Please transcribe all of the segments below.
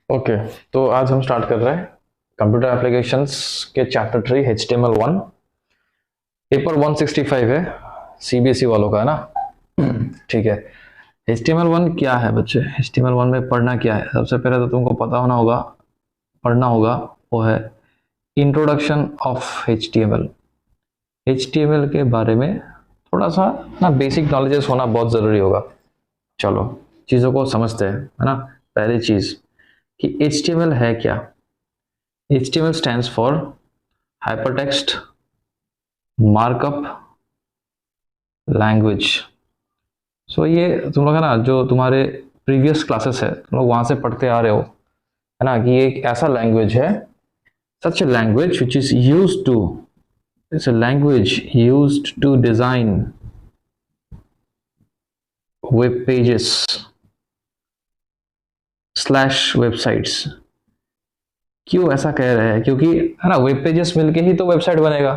Okay, तो आज हम स्टार्ट कर रहे हैं कंप्यूटर एप्लीकेशंस के चैप्टर 3 HTML1। पेपर 165 है, सीबीएसई वालों का है ना। ठीक है। HTML1 क्या है बच्चे? HTML1 में पढ़ना क्या है? सबसे पहले तो तुमको पता होना होगा, पढ़ना होगा, वो है इंट्रोडक्शन ऑफ HTML। HTML के बारे में थोड़ा सा ना बेसिक नॉलेजेस होना बहुत ज़रूरी होगा। चलो चीज़ों को समझते हैं, है ना। पहली चीज़ कि HTML है क्या। HTML stands for Hypertext Markup Language। सो ये तुम लोग है ना, जो तुम्हारे प्रीवियस क्लासेस है तुम लोग वहां से पढ़ते आ रहे हो, है ना, कि ये एक ऐसा लैंग्वेज है, such a language which is use to, it's a language used to design web pages slash websites। क्यों ऐसा कह रहे हैं? क्योंकि है ना, वेब पेजेस मिलके ही तो वेबसाइट बनेगा।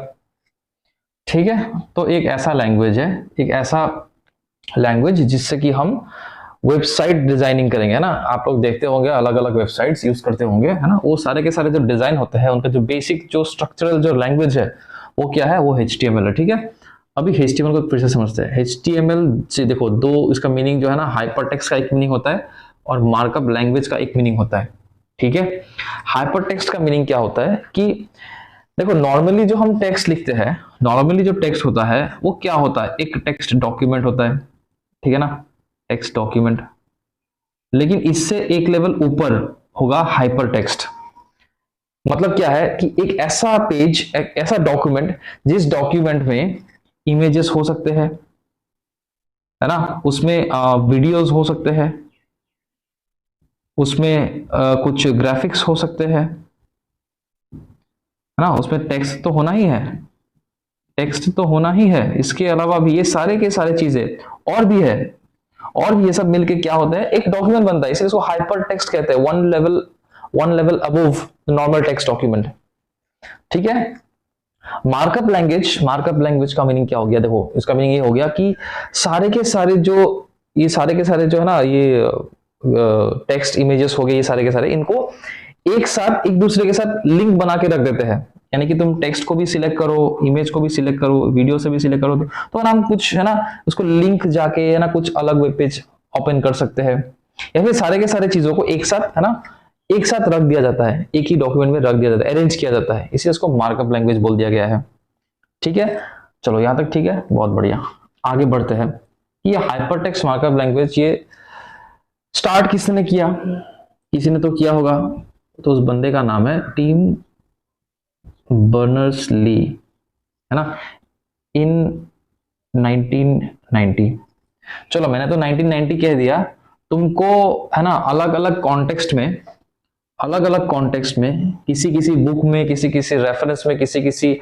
ठीक है, तो एक ऐसा लैंग्वेज है, एक ऐसा लैंग्वेज जिससे कि हम वेबसाइट डिजाइनिंग करेंगे, है ना। आप लोग देखते होंगे अलग अलग वेबसाइट्स यूज करते होंगे, है ना। वो सारे के सारे जो डिजाइन होते हैं उनका जो बेसिक जो स्ट्रक्चरल जो लैंग्वेज है वो क्या है? वो HTML है। ठीक है, अभी HTML को फिर से समझते हैं। HTML से देखो, दो इसका मीनिंग जो है ना, हाइपरटेक्स्ट का एक मीनिंग होता है और मार्कअप लैंग्वेज का एक मीनिंग होता है। ठीक है, हाइपरटेक्स्ट का मीनिंग क्या होता है कि देखो, नॉर्मली जो हम टेक्स्ट लिखते हैं, नॉर्मली जो टेक्स्ट होता है वो क्या होता है? एक टेक्स्ट डॉक्यूमेंट होता है, ठीक है ना, टेक्स्ट डॉक्यूमेंट। लेकिन इससे एक लेवल ऊपर होगा हाइपर टेक्स्ट। मतलब क्या है कि एक ऐसा पेज, एक ऐसा डॉक्यूमेंट जिस डॉक्यूमेंट में इमेजेस हो सकते हैं, है ना, उसमें वीडियोस हो सकते हैं, उसमें कुछ ग्राफिक्स हो सकते हैं, है ना, उसमें टेक्स्ट तो होना ही है, टेक्स्ट तो होना ही है। इसके अलावा भी ये सारे के सारे चीजें और भी है, और भी ये सब मिलके क्या होता है? एक डॉक्यूमेंट बनता है। इसलिए इसको हाइपर टेक्स्ट कहते हैं, one level above normal text document. ठीक है। मार्कअप लैंग्वेज का मीनिंग क्या हो गया? देखो, इसका मीनिंग ये हो गया कि सारे के सारे जो, ये सारे के सारे जो है ना, ये टेक्स्ट इमेजेस हो गए, ये सारे के सारे, इनको एक साथ एक दूसरे के साथ लिंक बना के रख देते हैं। यानी कि तुम टेक्स्ट को भी सिलेक्ट करो, इमेज को भी सिलेक्ट करो, वीडियो से भी सिलेक्ट करो, तो हम कुछ है ना उसको लिंक जाके है ना कुछ अलग वेब पेज ओपन कर सकते हैं। या फिर सारे के सारे चीजों को एक साथ है ना, एक साथ रख दिया जाता है, एक ही डॉक्यूमेंट में रख दिया जाता है, अरेंज किया जाता है, इसे इसको मार्कअप लैंग्वेज बोल दिया गया है। ठीक है, चलो यहां तक ठीक है, बहुत बढ़िया। आगे बढ़ते हैं। ये हाइपरटेक्स्ट मार्कअप लैंग्वेज ये स्टार्ट किसने किया? किसी ने तो किया होगा, तो उस बंदे का नाम है टिम बर्नर्स ली, है ना, इन 1990। चलो मैंने तो 1990 कह दिया, तुमको है ना अलग अलग कॉन्टेक्स्ट में, अलग अलग कॉन्टेक्स्ट में, किसी किसी बुक में, किसी किसी रेफरेंस में, किसी किसी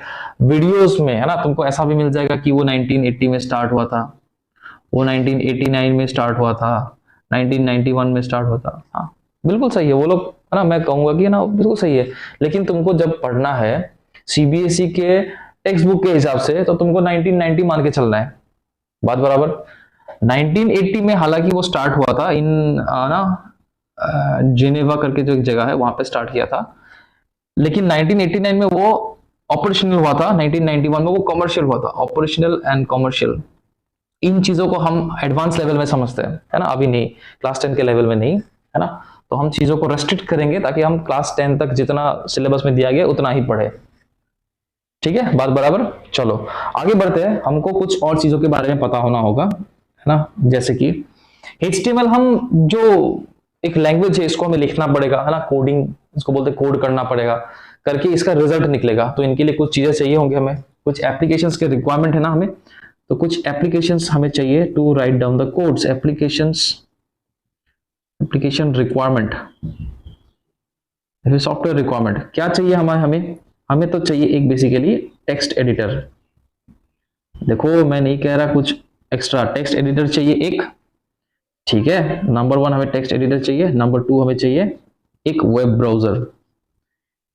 वीडियोस में, है ना, तुमको ऐसा भी मिल जाएगा कि वो 1980 में स्टार्ट हुआ था, वो 1989 में स्टार्ट हुआ था, 1991 में स्टार्ट हुआ था। हाँ बिल्कुल सही है, वो लोग है ना, मैं कहूंगा कि ना बिल्कुल सही है। लेकिन तुमको जब पढ़ना है सीबीएसई के टेक्स्ट बुक के हिसाब से, तो तुमको 1990 मान के चलना है। बात बराबर। 1980 में हालांकि वो स्टार्ट हुआ था इन ना जिनेवा करके जो एक जगह है वहां पे स्टार्ट किया था। लेकिन 1989 में वो ऑपरेशनल हुआ था, 1991 में वो कमर्शियल हुआ था। ऑपरेशनल एंड कमर्शियल, इन चीजों को हम एडवांस लेवल में समझते हैं, है ना, अभी नहीं, क्लास 10 के लेवल में नहीं, है ना। तो हम चीजों को रेस्ट्रिक्ट करेंगे ताकि हम क्लास 10 तक जितना सिलेबस में दिया गया उतना ही पढ़े। ठीक है, बात बराबर। चलो आगे बढ़ते हैं। हमको कुछ और चीजों के बारे में पता होना होगा, है ना, जैसे कि HTML हम जो एक लैंग्वेज है इसको हमें लिखना पड़ेगा, है ना, कोडिंग इसको बोलते हैं, कोड करना पड़ेगा, करके इसका रिजल्ट निकलेगा। तो इनके लिए कुछ चीजें चाहिए होंगे हमें, कुछ एप्लीकेशंस के रिक्वायरमेंट है ना हमें, तो कुछ एप्लीकेशंस हमें चाहिए to write down the codes. Application requirement, software requirement क्या चाहिए हमें हमें तो चाहिए एक बेसिकली टेक्स्ट एडिटर। देखो मैं नहीं कह रहा कुछ एक्स्ट्रा, टेक्स्ट एडिटर चाहिए एक। ठीक है, नंबर 1 हमें टेक्स्ट एडिटर चाहिए, नंबर 2 हमें चाहिए एक वेब ब्राउजर।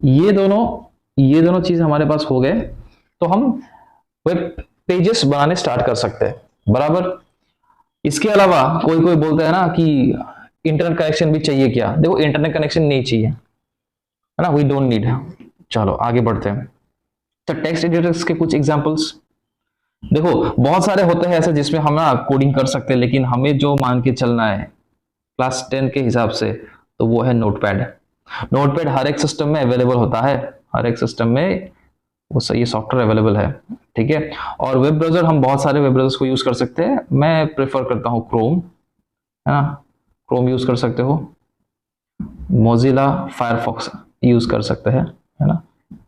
ये दोनों चीज हमारे पास हो गए तो हम वेब पेजेस बनाने स्टार्ट कर सकते हैं, बराबर। इसके अलावा कोई कोई बोलता है ना कि इंटरनेट कनेक्शन भी चाहिए क्या? देखो इंटरनेट कनेक्शन नहीं चाहिए, है ना, वी डोंट नीड। चलो आगे बढ़ते हैं। तो टेक्स्ट एडिटर्स के कुछ एग्जांपल्स देखो, बहुत सारे होते हैं ऐसे जिसमें हम ना कोडिंग कर सकते हैं, लेकिन हमें जो मान के चलना है क्लास 10 के हिसाब से, तो वो है नोटपैड। नोटपैड हर एक सिस्टम में अवेलेबल होता है, हर एक सिस्टम में वो सही सॉफ्टवेयर अवेलेबल है, ठीक है। और वेब ब्राउजर, हम बहुत सारे वेब ब्राउजर्स को यूज कर सकते हैं, मैं प्रेफर करता हूँ क्रोम, है ना, क्रोम यूज कर सकते हो, मोजिला फायरफॉक्स यूज कर सकते हैं, है ना,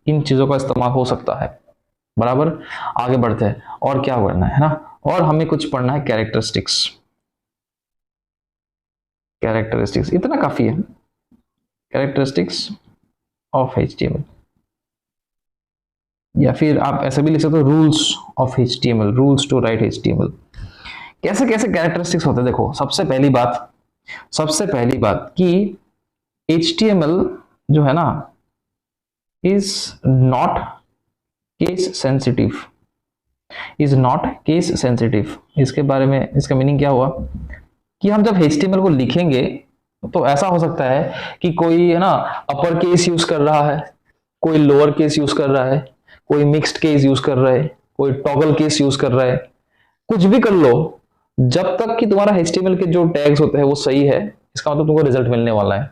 इन चीजों का इस्तेमाल हो सकता है, बराबर। आगे बढ़ते हैं, और क्या पढ़ना है ना, और हमें कुछ पढ़ना है कैरेक्टरिस्टिक्स। कैरेक्टरिस्टिक्स इतना काफी है, कैरेक्टरिस्टिक्स ऑफ HTML, या फिर आप ऐसे भी लिख सकते हो rules of HTML, rules to write HTML। कैसे कैसे कैरेक्टरिस्टिक्स होते हैं, देखो सबसे पहली बात कि HTML जो है ना is not case sensitive, is not case sensitive. इसके बारे में, इसका मीनिंग क्या हुआ कि हम जब HTML को लिखेंगे तो ऐसा हो सकता है कि कोई है ना अपर केस यूज कर रहा है, कोई लोअर केस यूज कर रहा है, कोई मिक्स्ड केस यूज कर रहा है, कोई टॉगल केस यूज कर रहा है, कुछ भी कर लो, जब तक कि तुम्हारा HTML के जो टैग्स होते हैं वो सही है, इसका मतलब तुमको रिजल्ट मिलने वाला है,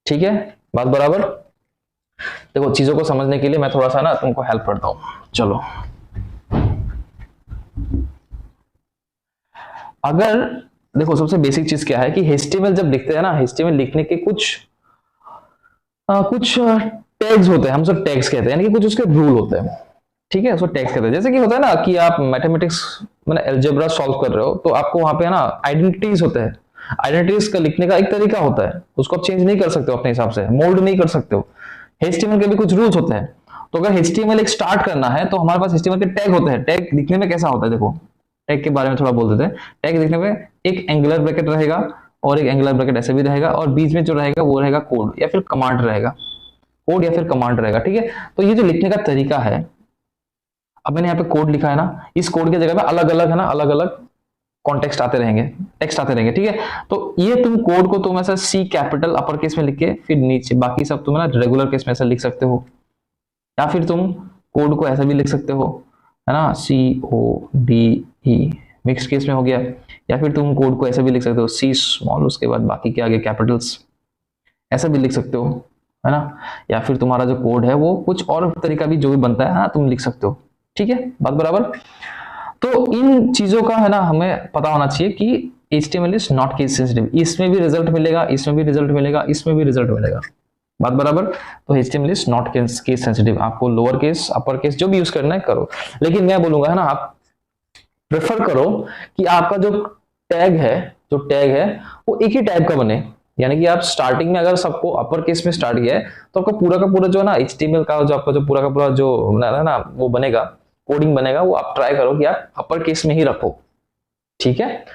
ठीक है, बात बराबर। देखो चीजों को समझने के लिए मैं थोड़ा सा ना तुमको हेल्प करता हूं, चलो। अगर देखो सबसे बेसिक चीज क्या है कि HTML जब लिखते हैं ना, HTML लिखने के कुछ टैग्स होते हैं, हम सब टैग्स कहते हैं, यानी कि कुछ उसके रूल होते हैं, ठीक है, उसको टैग्स कहते हैं। जैसे कि होता है ना कि आप मैथमेटिक्स मैंने अलजेब्रा सॉल्व कर रहे हो, तो आपको वहां पे है ना आइडेंटिटीज होते हैं, आइडेंटिटीज का लिखने का एक तरीका होता है, उसको आप चेंज नहीं कर सकते हो अपने हिसाब से, मोल्ड नहीं कर सकते हो। HTML के भी कुछ रूल्स होते हैं, तो अगर HTML एक स्टार्ट करना है तो हमारे पास HTML के टैग होते हैं। टैग दिखने में कैसा होता है, देखो टैग के बारे में थोड़ा बोल देते हैं। टैग दिखने में एक एंगुलर ब्रैकेट रहेगा, और एक एंगुलर ब्रैकेट ऐसे भी रहेगा, और बीच में जो रहेगा वो रहेगा कोड या फिर कमांड रहेगा, कोड या फिर कमांड रहेगा, ठीक है। तो ये जो लिखने का तरीका है, अब मैंने यहाँ पे कोड लिखा है ना, इस कोड की जगह पे अलग अलग है ना, अलग अलग कॉन्टेक्स्ट आते रहेंगे, टेक्स्ट आते रहेंगे, ठीक है। तो ये तुम कोड को तुम ऐसा C कैपिटल अपर केस में लिख के फिर नीचे बाकी सब तुम ना रेगुलर केस में ऐसा लिख सकते हो, या फिर तुम कोड को ऐसा भी लिख सकते हो, है ना, CODE मिक्स केस में हो गया, या फिर तुम कोड को ऐसा भी लिख सकते हो C स्मॉल उसके बाद बाकी के आगे कैपिटल्स, ऐसा भी लिख सकते हो, है ना। या फिर तुम्हारा जो कोड है वो कुछ और तरीका भी जो भी बनता है ना तुम लिख सकते हो, ठीक है, बात बराबर। तो इन चीजों का है ना हमें पता होना चाहिए कि HTML is not case sensitive, इसमें भी रिजल्ट मिलेगा, इसमें भी रिजल्ट मिलेगा, इसमें भी रिजल्ट मिलेगा, बात बराबर। तो HTML is not case sensitive, आपको लोअर केस अपर केस जो भी यूज करना है करो, लेकिन मैं बोलूंगा है ना आप प्रेफर करो कि आपका जो टैग है वो एक ही टाइप का बने, यानी कि आप स्टार्टिंग में अगर सबको अपर केस में स्टार्ट किया है तो आपका पूरा का पूरा जो है ना HTML का जो आपका जो पूरा का पूरा जो है ना वो बनेगा, कोडिंग बनेगा, वो आप ट्राई करो कि आप अपर केस में ही रखो, ठीक है।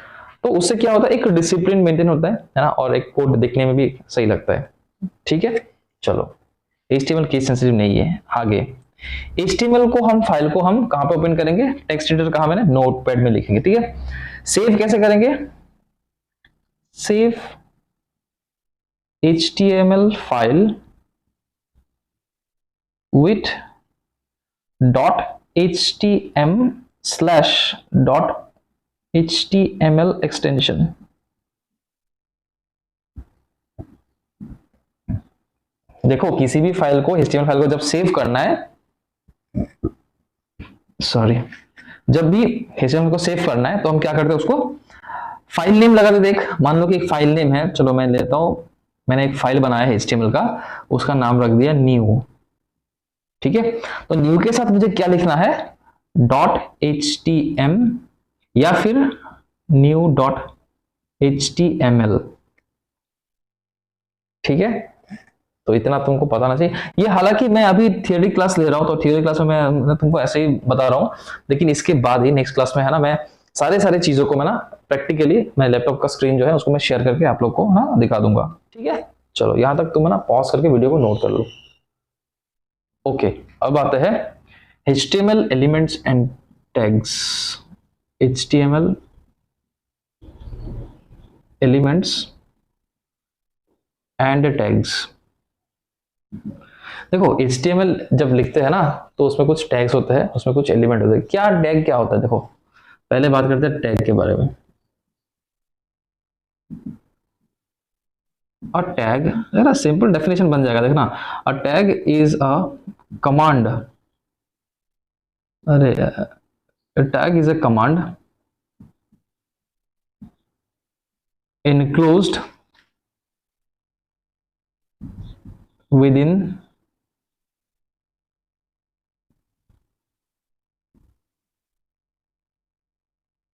तो उससे क्या होता है, एक डिसिप्लिन मेंटेन होता है ना, और एक कोड दिखने में भी सही लगता है, ठीक है। चलो HTML केस सेंसिटिव नहीं है। आगे HTML को हम फाइल को हम कहां पे ओपन करेंगे, टेक्स्ट एडिटर कहां, मैंने नोटपैड में लिखेंगे, ठीक है। सेव कैसे करेंगे, save HTML file with .htm/.html extension. देखो किसी भी फाइल को, HTML फाइल को जब सेव करना है, सॉरी, जब भी HTML को सेव करना है तो हम क्या करते हैं, उसको फाइल नेम लगा दे। देख मान लो कि एक फाइल नेम है, चलो मैं लेता हूं, मैंने एक फाइल बनाया है HTML का, उसका नाम रख दिया न्यू, ठीक है। तो न्यू के साथ मुझे क्या लिखना है, .htm या फिर new.html, ठीक है। तो इतना तुमको पता ना चाहिए। ये हालांकि मैं अभी थियोरी क्लास ले रहा हूं, तो थियोरी क्लास में मैं तुमको ऐसे ही बता रहा हूं, लेकिन इसके बाद ही नेक्स्ट क्लास में है ना मैं सारे चीजों को मैं ना प्रैक्टिकली मैं लैपटॉप का स्क्रीन जो है उसको मैं शेयर करके आप लोग को ना दिखा दूंगा, ठीक है। चलो यहां तक तुम ना पॉज करके वीडियो को नोट कर लो। ओके, अब आते हैं HTML elements and tags. HTML elements and tags. देखो HTML जब लिखते हैं ना तो उसमें कुछ टैग्स होते हैं, उसमें कुछ एलिमेंट होते हैं। क्या टैग क्या होता है, देखो पहले बात करते हैं टैग के बारे में। अ टैग यार सिंपल डेफिनेशन बन जाएगा, देखना। A tag is a command, अरे tag is a command enclosed within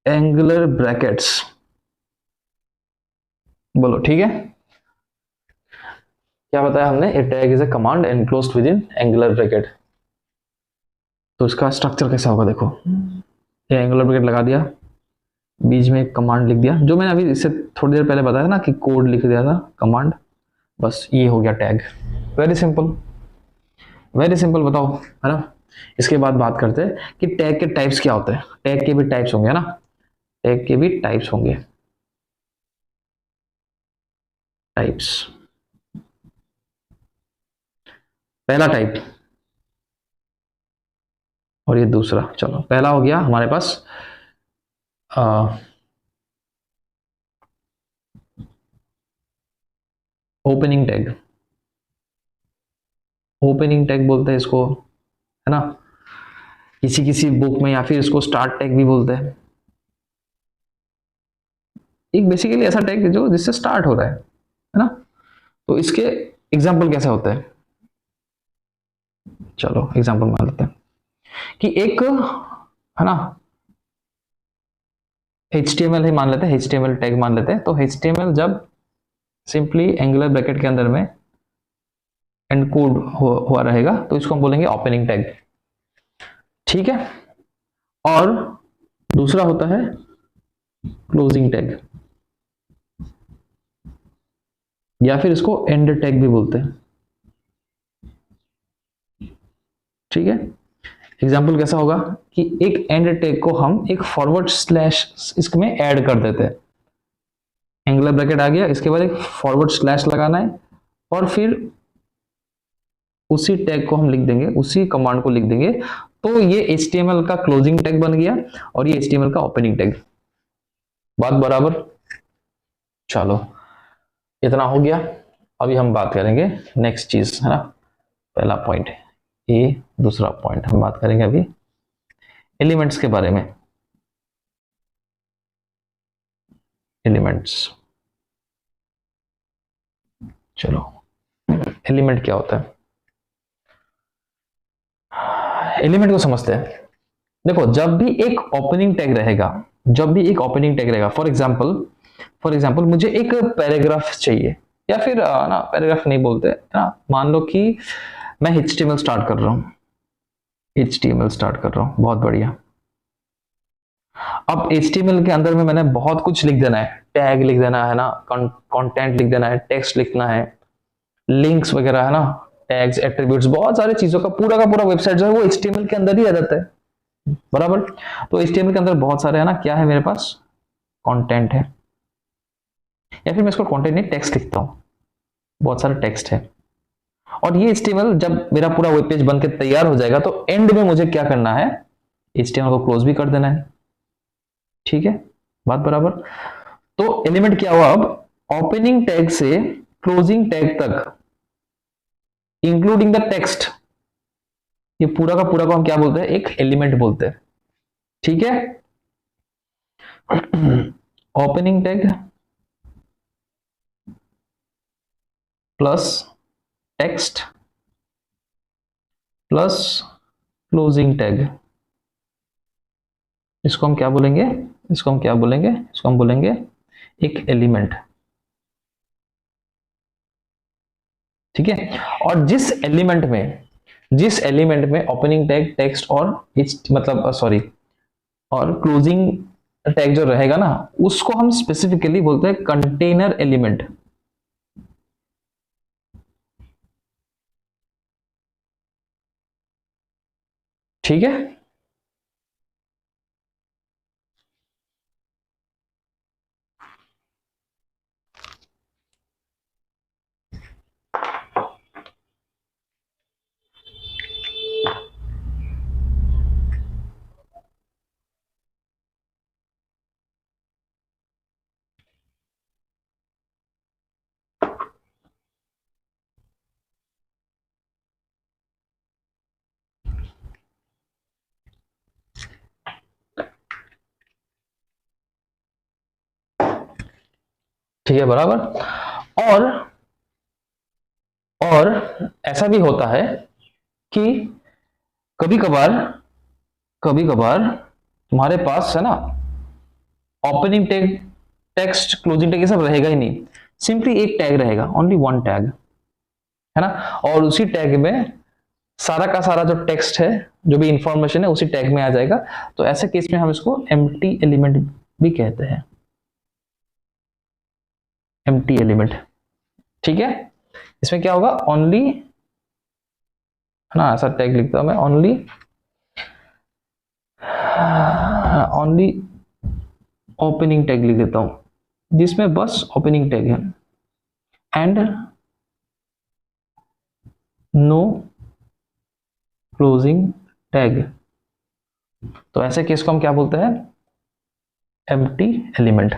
angular brackets. बोलो ठीक है, क्या बताया हमने, a tag is a command enclosed within angular bracket. तो इसका स्ट्रक्चर कैसा होगा, देखो ये एंगुलर ब्रैकेट लगा दिया, बीच में एक कमांड लिख दिया, जो मैंने अभी इससे थोड़ी देर पहले बताया था ना कि कोड लिख दिया था कमांड, बस ये हो गया tag. Very simple, very simple, बताओ है ना। इसके बाद बात करते हैं कि टैग के टाइप्स क्या होते हैं। टैग के भी टाइप्स होंगे, है ना, टैग के भी टाइप्स होंगे। टाइप्स, पहला टाइप और ये दूसरा। चलो पहला हो गया हमारे पास ओपनिंग टैग। ओपनिंग टैग बोलते हैं इसको, है ना, किसी किसी बुक में, या फिर इसको स्टार्ट टैग भी बोलते हैं। एक बेसिकली ऐसा टैग जो जिससे स्टार्ट हो रहा है ना। तो इसके एग्जाम्पल कैसे होते हैं, चलो एग्जाम्पल मान लेते हैं कि एक, है ना, HTML ही मान लेते हैं, HTML टैग मान लेते हैं। तो HTML जब सिंपली एंगुलर ब्रैकेट के अंदर में एनकोड हुआ रहेगा तो इसको हम बोलेंगे ओपनिंग टैग, ठीक है। और दूसरा होता है क्लोजिंग टैग, या फिर इसको एंड टैग भी बोलते हैं, ठीक है। एग्जाम्पल कैसा होगा कि एक एंड टैग को हम एक फॉरवर्ड स्लैश इसमें ऐड कर देते हैं। एंगुलर ब्रैकेट आ गया, इसके बाद एक फॉरवर्ड स्लैश लगाना है, और फिर उसी टैग को हम लिख देंगे, उसी कमांड को लिख देंगे। तो ये HTML का क्लोजिंग टैग बन गया और ये HTML का ओपनिंग टैग। बात बराबर, चलो इतना हो गया। अभी हम बात करेंगे नेक्स्ट चीज, है ना। पहला पॉइंट ये, दूसरा पॉइंट हम बात करेंगे अभी एलिमेंट्स के बारे में। एलिमेंट्स, चलो एलिमेंट क्या होता है, एलिमेंट को समझते हैं। देखो जब भी एक ओपनिंग टैग रहेगा, जब भी एक ओपनिंग टैग रहेगा, फॉर एग्जांपल मुझे एक पैराग्राफ चाहिए, या फिर ना पैराग्राफ नहीं बोलते है ना, मान लो कि मैं HTML स्टार्ट कर रहा हूं, HTML स्टार्ट कर रहा हूं, बहुत बढ़िया। अब HTML के अंदर में मैंने बहुत कुछ लिख देना है, टैग लिख देना है ना, कंटेंट लिख देना है, टेक्स्ट लिखना है, लिंक्स वगैरह, है ना, टैग्स, एट्रीब्यूट्स, बहुत सारी चीजों का पूरा वेबसाइट जो है वो HTML के अंदर ही आ जाता है, बराबर। तो HTML के अंदर बहुत सारे, है ना, क्या है मेरे पास, कंटेंट है, या फिर मैं इसको कंटेंट नहीं टेक्स्ट लिखता हूं, बहुत सारा टेक्स्ट है। और ये HTML जब मेरा पूरा वेब पेज बनकर तैयार हो जाएगा तो एंड में मुझे क्या करना है, HTML को क्लोज भी कर देना है, ठीक है, बात बराबर। तो एलिमेंट क्या हुआ अब, ओपनिंग टैग से क्लोजिंग टैग तक इंक्लूडिंग द टेक्स्ट, ये पूरा का पूरा को हम क्या बोलते हैं, एक एलिमेंट बोलते हैं, ठीक है। Opening tag plus text plus closing tag, इसको हम क्या बोलेंगे, इसको हम क्या बोलेंगे, इसको हम बोलेंगे एक एलिमेंट, ठीक है। और जिस एलिमेंट में ओपनिंग टैग, टेक्स्ट और मतलब सॉरी, और क्लोजिंग टैग जो रहेगा ना, उसको हम स्पेसिफिकली बोलते हैं कंटेनर एलिमेंट, ठीक है। ठीक है, बराबर। और और ऐसा भी होता है कि कभी कभार तुम्हारे पास है ना opening tag, text, closing tag, ये सब रहेगा ही नहीं, सिंपली एक टैग रहेगा, ओनली वन टैग, है ना। और उसी टैग में सारा का सारा जो टेक्स्ट है, जो भी इंफॉर्मेशन है, उसी टैग में आ जाएगा। तो ऐसे केस में हम इसको एम्प्टी एलिमेंट भी कहते हैं, एम्प्टी एलिमेंट। ठीक है, इसमें क्या होगा, ओनली, है ना, ऐसा टैग लिखता हूं मैं, ओनली ओपनिंग टैग लिख देता हूं, जिसमें बस ओपनिंग टैग है, एंड नो क्लोजिंग टैग। तो ऐसे केस को हम क्या बोलते हैं, एम्प्टी एलिमेंट,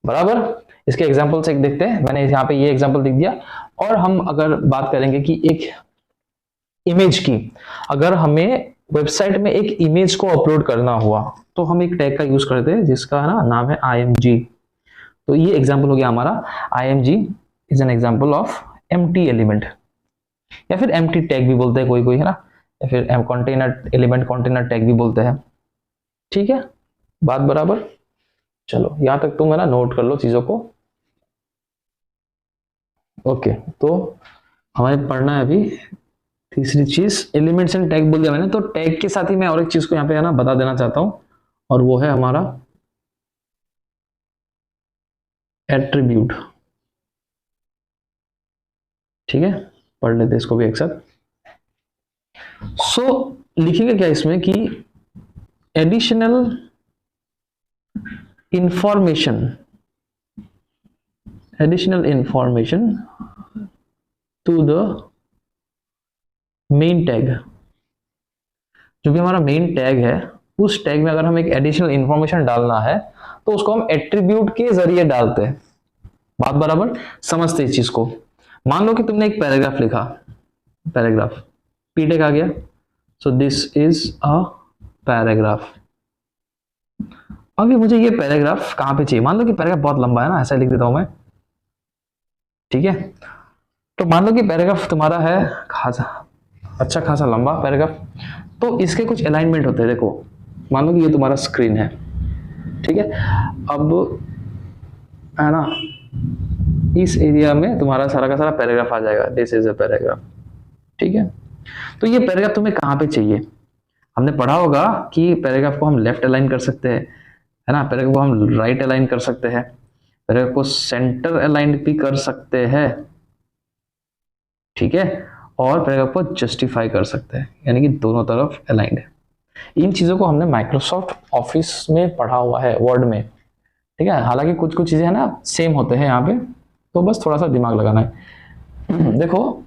बराबर। इसके एग्जांपल से देखते हैं, मैंने यहाँ पे ये एग्जांपल लिख दिया। और हम अगर बात करेंगे कि एक इमेज की, अगर हमें वेबसाइट में एक इमेज को अपलोड करना हुआ, तो हम एक टैग का यूज करते हैं जिसका ना नाम है img। तो ये एग्जांपल हो गया हमारा, img is an example of empty element, या फिर एम्प्टी टैग भी बोलते हैं कोई कोई, है ना, या फिर कंटेनर एलिमेंट, कंटेनर टैग भी बोलते हैं। ठीक है, बात बराबर। चलो यहां तक तुम है ना नोट कर लो चीजों को। ओके, तो हमें पढ़ना है अभी तीसरी चीज, एलिमेंट्स एंड टैग बोल दिया मैंने। तो टैग के साथ ही मैं और एक चीज को यहाँ पे है ना बता देना चाहता हूं, और वो है हमारा एट्रीब्यूट। ठीक है, पढ़ लेते इसको भी एक साथ। सो लिखेंगे क्या इसमें कि additional information to the main tag. जो भी हमारा मेन टैग है, उस टैग में अगर हम एक एडिशनल इंफॉर्मेशन डालना है, तो उसको हम एट्रीब्यूट के जरिए डालते हैं। बात बराबर, समझते इस चीज को। मान लो कि तुमने एक पैराग्राफ लिखा, पैराग्राफ, पी टैग आ गया, so this is a paragraph. अभी मुझे ये पैराग्राफ कहां पे चाहिए, मान लो कि पैराग्राफ बहुत लंबा है ना, ऐसा लिख देता हूं मैं। ठीक है, तो मान लो कि पैराग्राफ तुम्हारा है खासा, अच्छा खासा लंबा पैराग्राफ। तो इसके कुछ अलाइनमेंट होते हैं, देखो मान लो कि ये तुम्हारा स्क्रीन है, ठीक है। अब है ना, इस एरिया में तुम्हारा सारा का सारा पैराग्राफ आ जाएगा, दिस इज अ पैराग्राफ। ठीक है, तो ये पैराग्राफ तुम्हें कहां पे चाहिए, हमने पढ़ा होगा कि पैराग्राफ को हम लेफ्ट अलाइन कर सकते हैं, है ना, पैराग्राफ को हम राइट अलाइन कर सकते हैं, पैराग्राफ को सेंटर अलाइन भी कर सकते हैं। ठीक है, और पैराग्राफ को जस्टिफाई कर सकते हैं, यानी कि दोनों तरफ अलाइंड है। इन चीजों को हमने माइक्रोसॉफ्ट ऑफिस में पढ़ा हुआ है, वर्ड में। ठीक है, हालांकि कुछ कुछ चीजें है ना सेम होते हैं यहाँ पे, तो बस थोड़ा सा दिमाग लगाना है। देखो,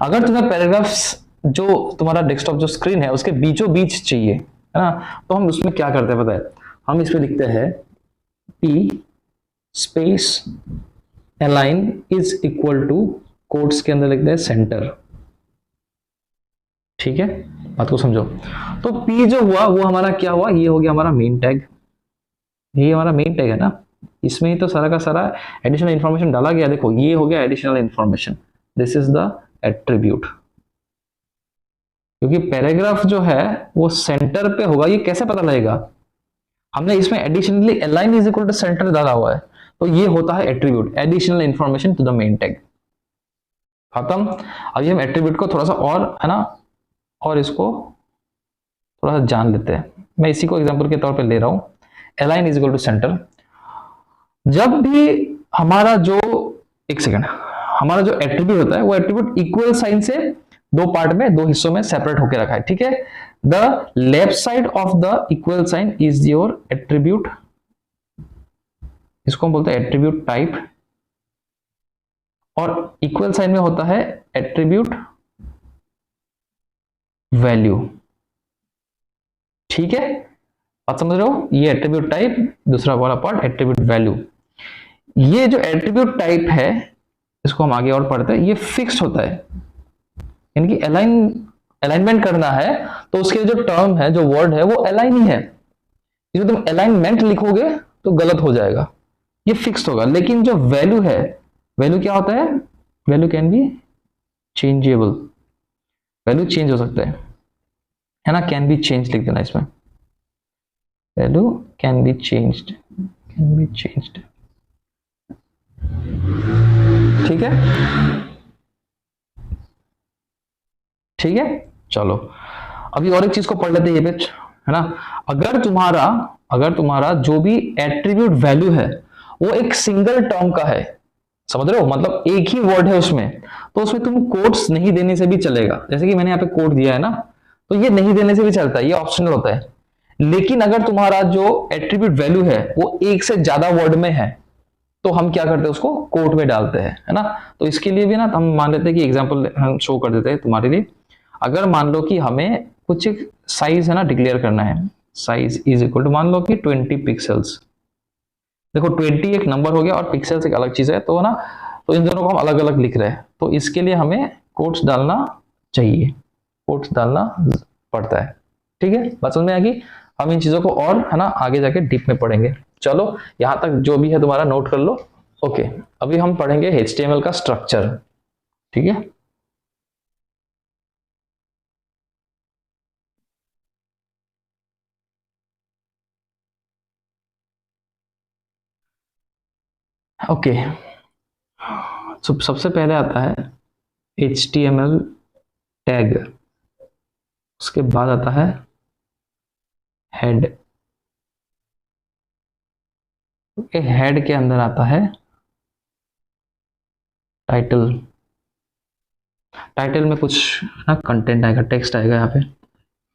अगर तुम्हें पैराग्राफ्स जो तुम्हारा डेस्कटॉप जो स्क्रीन है उसके बीचों बीच चाहिए, है ना, तो हम उसमें क्या करते हैं पता है, हम इसमें लिखते हैं P space align is equal to, quotes के अंदर लिखते हैं सेंटर। ठीक है, बात को समझो। तो P जो हुआ वो हमारा क्या हुआ, ये हो गया हमारा मेन टैग, ये हमारा मेन टैग है ना, इसमें ही तो सारा का सारा एडिशनल इंफॉर्मेशन डाला गया। देखो ये हो गया additional information, this is the attribute. क्योंकि पैराग्राफ जो है वो सेंटर पे होगा, ये कैसे पता लगेगा, हमने इसमें additionally align is equal to centre डाला हुआ है, तो ये होता है attribute, additional information to the main tag. खत्म। अभी हम एट्रीब्यूट को थोड़ा सा और है ना, और इसको थोड़ा सा जान लेते हैं। मैं इसी को एग्जांपल के तौर पे ले रहा हूं, align is equal to centre. जब भी हमारा जो, एक सेकंड, हमारा जो एट्रीब्यूट होता है वो एट्रीब्यूट इक्वल साइन से दो पार्ट में, दो हिस्सों में सेपरेट होकर रखा है। ठीक है, the left side of the equal sign is your attribute, इसको हम बोलते हैं एट्रीब्यूट टाइप, और इक्वल साइन में होता है एट्रीब्यूट वैल्यू। ठीक है, बात समझ रहे हो, ये एट्रीब्यूट टाइप, दूसरा वाला पार्ट एट्रीब्यूट वैल्यू। ये जो एट्रीब्यूट टाइप है, इसको हम आगे और पढ़ते हैं, ये फिक्स्ड होता है, यानी कि अलाइनमेंट करना है तो उसके जो टर्म है, जो वर्ड है, वो अलाइन ही है। इसमें तुम अलाइनमेंट लिखोगे तो गलत हो जाएगा, ये फिक्स्ड होगा, लेकिन जो वैल्यू है, वैल्यू क्या होता है, value can be changeable, value change हो सकता है ना, कैन बी चेंज लिख देना इसमें, value can be changed, can be changed, ठीक है, ठीक है। चलो अभी और एक चीज को पढ़ लेते हैं ये पेज, है ना। अगर तुम्हारा जो भी एट्रीब्यूट वैल्यू है वो एक सिंगल टर्म का है, समझ रहे हो, मतलब एक ही वर्ड है उसमें, तो उसमें तुम कोट्स नहीं देने से भी चलेगा, जैसे कि मैंने यहाँ पे कोट दिया है ना, तो ये नहीं देने से भी चलता है, ये ऑप्शनल होता है। लेकिन अगर तुम्हारा जो एट्रीब्यूट वैल्यू है वो एक से ज्यादा वर्ड में है, तो हम क्या करते हैं, उसको कोट में डालते हैं, है ना। तो इसके लिए भी ना हम मान लेते हैं कि एग्जांपल हम शो कर देते हैं तुम्हारे लिए। अगर मान लो कि हमें कुछ एक साइज है ना डिक्लेयर करना है, साइज इज इक्वल टू मान लो कि 20 पिक्सल्स, देखो 20 एक नंबर हो गया और पिक्सल्स एक अलग चीज है, तो ना, तो इन दोनों को हम अलग अलग लिख रहे हैं, तो इसके लिए हमें कोट्स डालना चाहिए, कोट्स डालना पड़ता है, ठीक है। बात समझ में आएगी, हम इन चीजों को और है ना आगे जाके डीप में पढ़ेंगे। चलो यहां तक जो भी है तुम्हारा नोट कर लो। ओके, अभी हम पढ़ेंगे HTML का स्ट्रक्चर, ठीक है। ओके, सबसे पहले आता है HTML टैग, उसके बाद आता है हेड, हेड के अंदर आता है टाइटल, टाइटल में कुछ ना कंटेंट आएगा, टेक्स्ट आएगा यहाँ पे,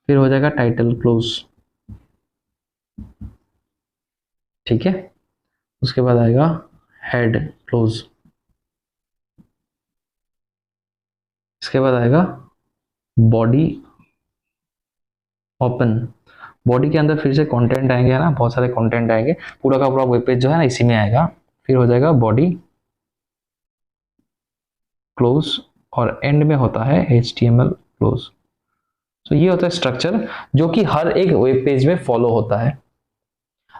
फिर हो जाएगा टाइटल क्लोज, ठीक है। उसके बाद आएगा हेड क्लोज, इसके बाद आएगा बॉडी ओपन, बॉडी के अंदर फिर से कंटेंट आएंगे ना, बहुत सारे कंटेंट आएंगे, पूरा का पूरा वेब पेज जो है ना इसी में आएगा, फिर हो जाएगा बॉडी क्लोज, और एंड में होता है HTML क्लोज। तो ये होता है स्ट्रक्चर जो कि हर एक वेब पेज में फॉलो होता है,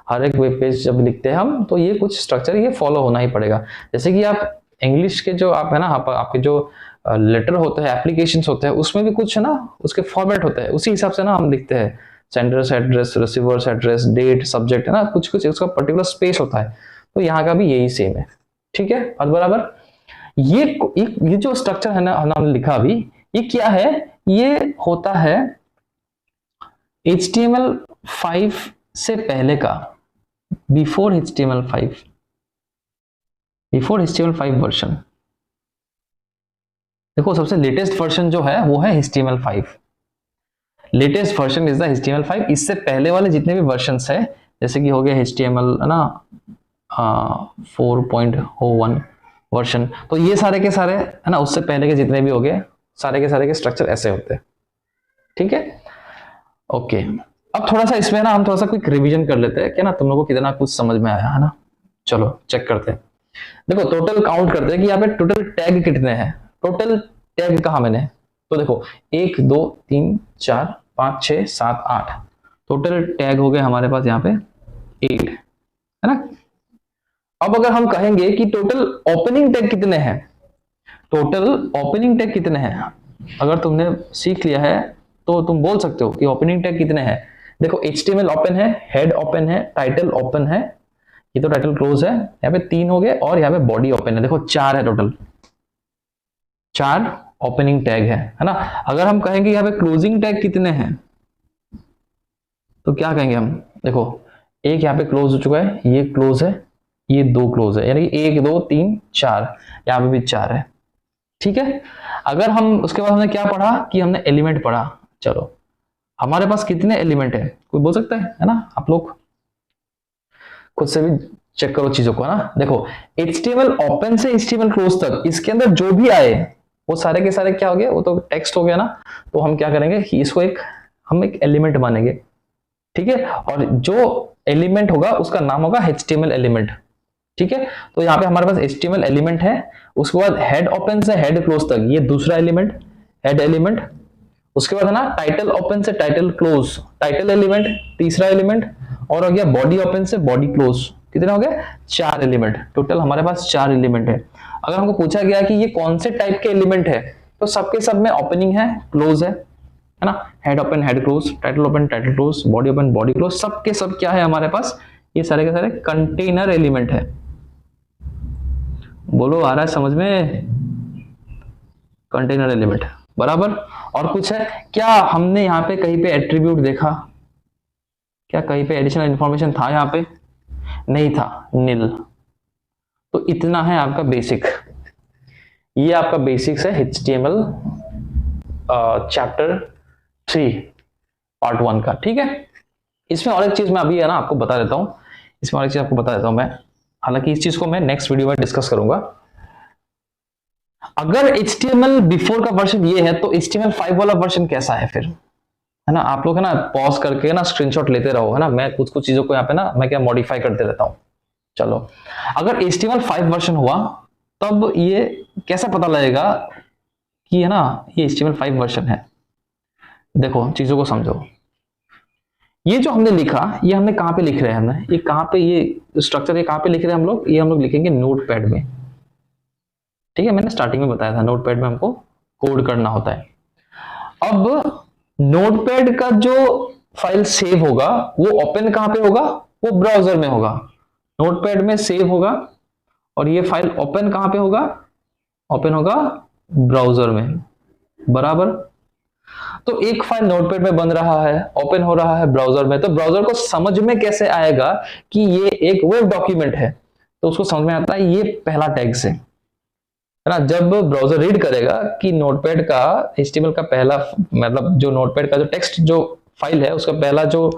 हर एक वेब पेज जब लिखते हैं हम, तो ये कुछ स्ट्रक्चर ये फॉलो होना ही पड़ेगा। जैसे कि आप इंग्लिश के जो आप है ना, आपके जो लेटर होते हैं, एप्लीकेशंस होते हैं, उसमें भी कुछ है ना उसके फॉर्मेट होते हैं, उसी हिसाब से ना हम लिखते हैं, sender's address, receiver's address, date, subject, है ना, कुछ कुछ उसका पर्टिकुलर स्पेस होता है, तो यहाँ का भी यही सेम है, ठीक है, और बराबर। ये जो स्ट्रक्चर है ना हमने लिखा अभी, ये क्या है, ये होता है HTML5 से पहले का, before HTML5, before HTML5 version. देखो सबसे लेटेस्ट वर्जन जो है वो है HTML5, latest version is the HTML5। इससे पहले वाले जितने भी वर्जन्स है, जैसे कि हो गया HTML है ना 4.01 वर्जन, तो ये सारे के सारे है ना उससे पहले के जितने भी हो गए, सारे के स्ट्रक्चर ऐसे होते हैं, ठीक है। ओके, अब थोड़ा सा इसमें ना हम थोड़ा सा क्विक रिवीजन कर लेते हैं, क्या ना तुम लोगों को कितना कुछ समझ में आया है ना। चलो चेक करते हैं, देखो टोटल काउंट करते हैं कि यहाँ पे टोटल टैग कितने हैं। टोटल टैग कहा मैंने, तो देखो 1 2 3 4 5 6 7 8, टोटल टैग हो गए हमारे पास यहाँ पे 8, है ना। अब अगर हम कहेंगे कि टोटल ओपनिंग टैग कितने हैं, टोटल ओपनिंग टैग कितने हैं, अगर तुमने सीख लिया है तो तुम बोल सकते हो कि ओपनिंग टैग कितने हैं। देखो HTML ओपन है, हेड ओपन है, टाइटल ओपन है, ये तो टाइटल क्लोज है, यहाँ पे 3 हो गए, और यहाँ पे बॉडी ओपन है, देखो 4 है, टोटल 4 ओपनिंग टैग है ना। अगर हम कहेंगे यहाँ पे क्लोजिंग टैग कितने हैं, तो क्या कहेंगे हम, देखो एक यहाँ पे क्लोज हो चुका है, ये क्लोज है, ये 2 क्लोज है, यानी 1 2 3 4, यहाँ पे भी 4 है, ठीक है। अगर हम उसके बाद हमने क्या पढ़ा कि हमने एलिमेंट पढ़ा, चलो हमारे पास कितने एलिमेंट है, कोई बोल सकता है ना, आप लोग खुद से भी चेक करो चीजों को ना। देखो HTML ओपन से HTML क्लोज तक, इसके अंदर जो भी आए वो सारे के सारे क्या हो गए, वो तो टेक्स्ट हो गया ना, तो हम क्या करेंगे कि इसको हम एक एलिमेंट मानेंगे, ठीक है, और जो एलिमेंट होगा उसका नाम होगा HTML एलिमेंट, ठीक है। तो यहाँ पे हमारे पास HTML एलिमेंट है, उसके बाद हेड ओपन से हेड क्लोज तक ये दूसरा एलिमेंट, हेड एलिमेंट, उसके बाद है ना टाइटल ओपन से टाइटल क्लोज, टाइटल एलिमेंट तीसरा एलिमेंट, और हो गया बॉडी ओपन से बॉडी क्लोज, कितने हो गए? 4 एलिमेंट। टोटल हमारे पास 4 एलिमेंट है। अगर हमको पूछा गया कि ये कौन से टाइप के एलिमेंट है, तो सबके सब में ओपनिंग है, क्लोज है ना, head open head close, title open title close, body open body close, सबके सब क्या है हमारे पास? ये सारे के सारे कंटेनर एलिमेंट है। बोलो आ रहा है समझ में? कंटेनर एलिमेंट बराबर। और कुछ है क्या? हमने यहाँ पे कहीं पे एट्रीब्यूट देखा क्या? कहीं पे एडिशनल इंफॉर्मेशन था यहाँ पे? नहीं था, नील। तो इतना है आपका बेसिक। ये आपका बेसिक्स है HTML चैप्टर 3 पार्ट 1 का। ठीक है, इसमें और एक चीज मैं अभी है ना आपको बता देता हूँ, इसमें और एक चीज आपको बता देता हूँ मैं, हालांकि इस चीज को मैं नेक्स्ट वीडियो में डिस्कस करूंगा। अगर HTML बिफोर का वर्जन ये है, तो HTML 5 वाला वर्जन कैसा है फिर, है ना? आप लोग है ना पॉज करके ना स्क्रीनशॉट लेते रहो, है ना? मैं कुछ कुछ चीजों को यहाँ पे ना मैं क्या मॉडिफाई करते रहता हूँ। चलो, अगर HTML 5 वर्जन हुआ, तब ये कैसे पता लगेगा कि है ना ये HTML 5 वर्जन है? देखो चीजों को समझो। ये जो हमने लिखा, ये हमने कहां पे लिख रहे हैं? हमने ये कहां पे, ये स्ट्रक्चर ये कहां पे लिख रहे हैं हम लोग? ये हम लोग लिखेंगे नोटपैड में। ठीक है, मैंने स्टार्टिंग में बताया था नोटपैड में हमको कोड करना होता है। अब नोटपैड का जो फाइल सेव होगा वो ओपन कहां पे होगा? वो ब्राउजर में होगा। नोटपैड में सेव होगा और ये फाइल ओपन कहां पे होगा? ओपन होगा ब्राउजर में, बराबर। तो एक फाइल नोटपैड में बन रहा है, ओपन हो रहा है ब्राउजर में, तो ब्राउजर को समझ में कैसे आएगा कि ये एक वेब डॉक्यूमेंट है? तो उसको समझ में आता है ये पहला टैग से, है ना? जब ब्राउजर रीड करेगा कि नोटपैड का HTML का पहला, मतलब जो नोटपैड का जो टेक्स्ट जो फाइल है उसका पहला जो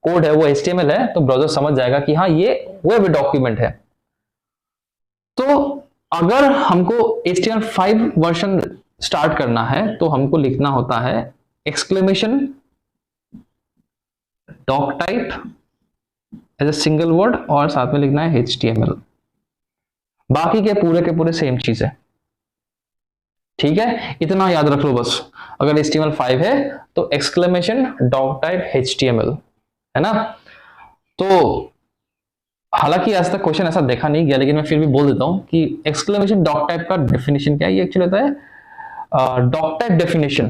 कोड है वो HTML है, तो ब्राउजर समझ जाएगा कि हाँ ये वेब डॉक्यूमेंट है। तो अगर हमको HTML 5 वर्जन स्टार्ट करना है, तो हमको लिखना होता है exclamation doc type as a single word, और साथ में लिखना है HTML। बाकी के पूरे सेम चीज है। ठीक है, इतना याद रख लो बस। अगर HTML 5 है तो एक्सक्लेमेशन डॉक टाइप HTML, है ना? तो हालांकि आज तक क्वेश्चन ऐसा देखा नहीं गया, लेकिन मैं फिर भी बोल देता हूं कि एक्सक्लेमेशन डॉक टाइप का डेफिनेशन क्या है। ये एक्चुअली होता है डॉक टाइप डेफिनेशन,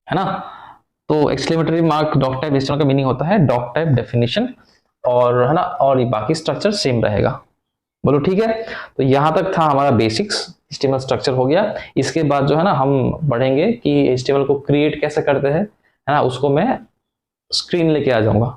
है ना? तो exclamatory mark doc type HTML का मीनिंग होता है डॉक टाइप डेफिनेशन, और है ना, और ये बाकी स्ट्रक्चर सेम रहेगा। बोलो ठीक है। तो यहां तक था हमारा बेसिक्स, HTML स्ट्रक्चर हो गया। इसके बाद जो है ना हम बढ़ेंगे कि HTML को क्रिएट कैसे करते हैं, है ना? उसको मैं स्क्रीन लेके आ जाऊंगा।